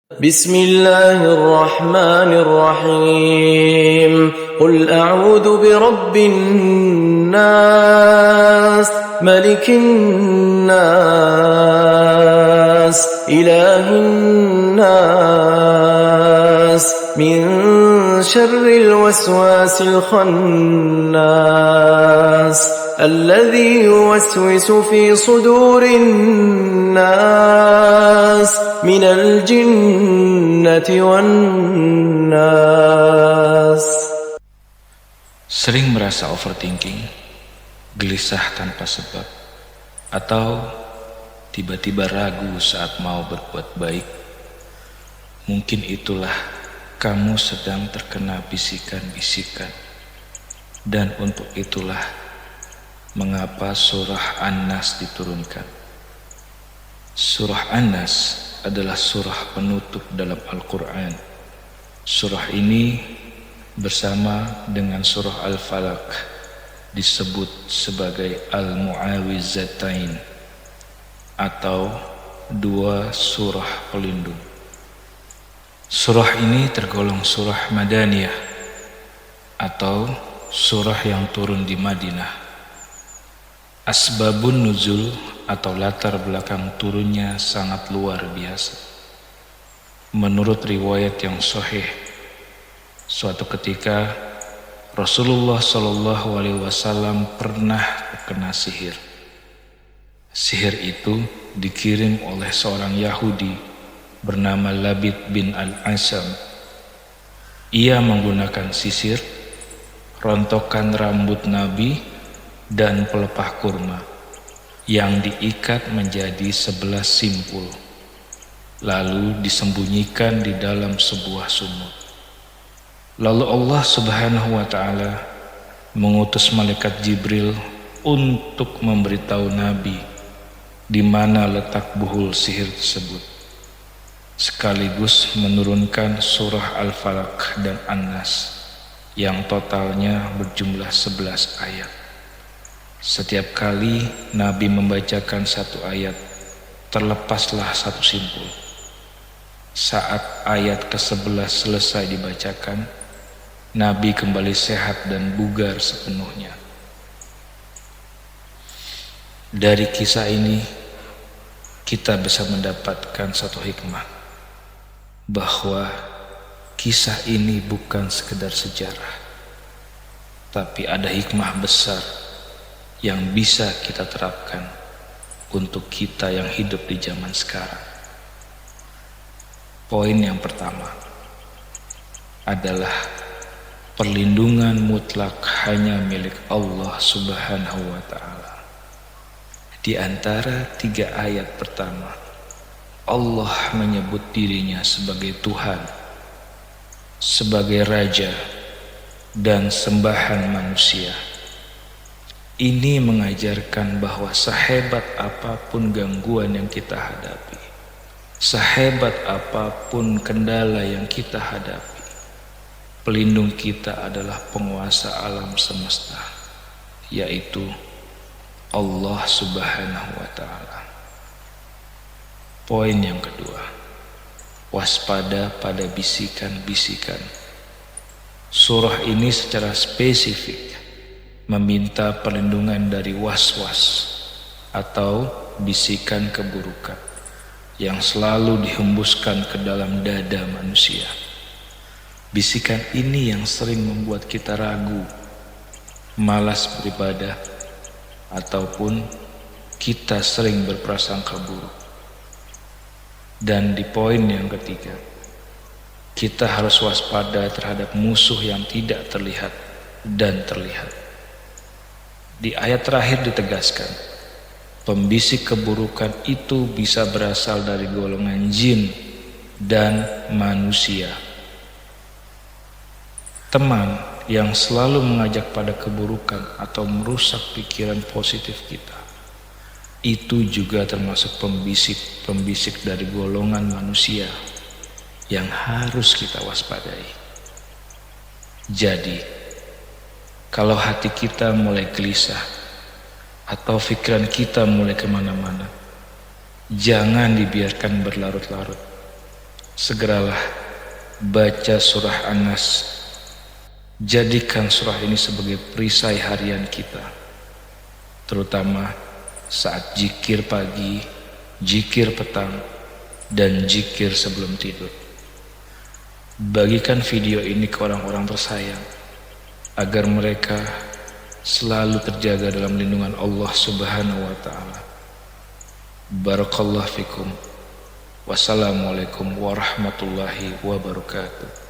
بسم الله الرحمن الرحيم قل أعوذ برب الناس ملك الناس إله الناس من شر الوسواس الخناس الذي يوسوس في صدور الناس من الجنة والناس. Sering merasa overthinking, gelisah tanpa sebab, atau tiba-tiba ragu saat mau berbuat baik. Mungkin itulah kamu sedang terkena bisikan-bisikan. Dan untuk itulah mengapa surah An-Nas diturunkan. Surah An-Nas adalah surah penutup dalam Al-Quran. Surah ini bersama dengan surah Al-Falaq disebut sebagai Al-Mu'awwizatain atau dua surah pelindung. Surah ini tergolong surah Madaniyah atau surah yang turun di Madinah. Asbabun nuzul atau latar belakang turunnya sangat luar biasa. Menurut riwayat yang sahih, suatu ketika Rasulullah SAW pernah terkena sihir. Sihir itu dikirim oleh seorang Yahudi bernama Labid bin Al-Asam. Ia menggunakan sisir, rontokan rambut Nabi, dan pelepah kurma yang diikat menjadi 11 simpul, lalu disembunyikan di dalam sebuah sumur. Lalu Allah Subhanahu wa Ta'ala mengutus malaikat Jibril untuk memberitahu Nabi di mana letak buhul sihir tersebut, sekaligus menurunkan surah Al-Falaq dan An-Nas yang totalnya berjumlah 11 ayat. Setiap kali Nabi membacakan satu ayat, terlepaslah satu simpul. Saat ayat ke-11 selesai dibacakan, Nabi kembali sehat dan bugar sepenuhnya. Dari kisah ini, kita bisa mendapatkan satu hikmah, bahwa kisah ini bukan sekedar sejarah, tapi ada hikmah besar yang bisa kita terapkan untuk kita yang hidup di zaman sekarang. Poin yang pertama adalah perlindungan mutlak hanya milik Allah Subhanahu wa Ta'ala. Di antara 3 ayat pertama, Allah menyebut dirinya sebagai Tuhan, sebagai Raja, dan sembahan manusia. Ini mengajarkan bahwa sehebat apapun gangguan yang kita hadapi, sehebat apapun kendala yang kita hadapi, pelindung kita adalah penguasa alam semesta, yaitu Allah Subhanahu wa Ta'ala. Poin yang kedua, waspada pada bisikan-bisikan. Surah ini secara spesifik meminta perlindungan dari was-was atau bisikan keburukan yang selalu dihembuskan ke dalam dada manusia. Bisikan ini yang sering membuat kita ragu, malas beribadah, ataupun kita sering berprasangka buruk. Dan di poin yang ketiga, kita harus waspada terhadap musuh yang tidak terlihat dan terlihat. Di ayat terakhir ditegaskan, pembisik keburukan itu bisa berasal dari golongan jin dan manusia. Teman yang selalu mengajak pada keburukan atau merusak pikiran positif kita, itu juga termasuk pembisik dari golongan manusia yang harus kita waspadai. Jadi, kalau hati kita mulai gelisah atau pikiran kita mulai kemana-mana, jangan dibiarkan berlarut-larut. segeralah baca surah An-Nas. Jadikan surah ini sebagai perisai harian kita, terutama saat zikir pagi, zikir petang, dan zikir sebelum tidur. Bagikan video ini ke orang-orang tersayang agar mereka selalu terjaga dalam lindungan Allah Subhanahu wa taala. Barakallahu fikum. Wassalamualaikum warahmatullahi wabarakatuh.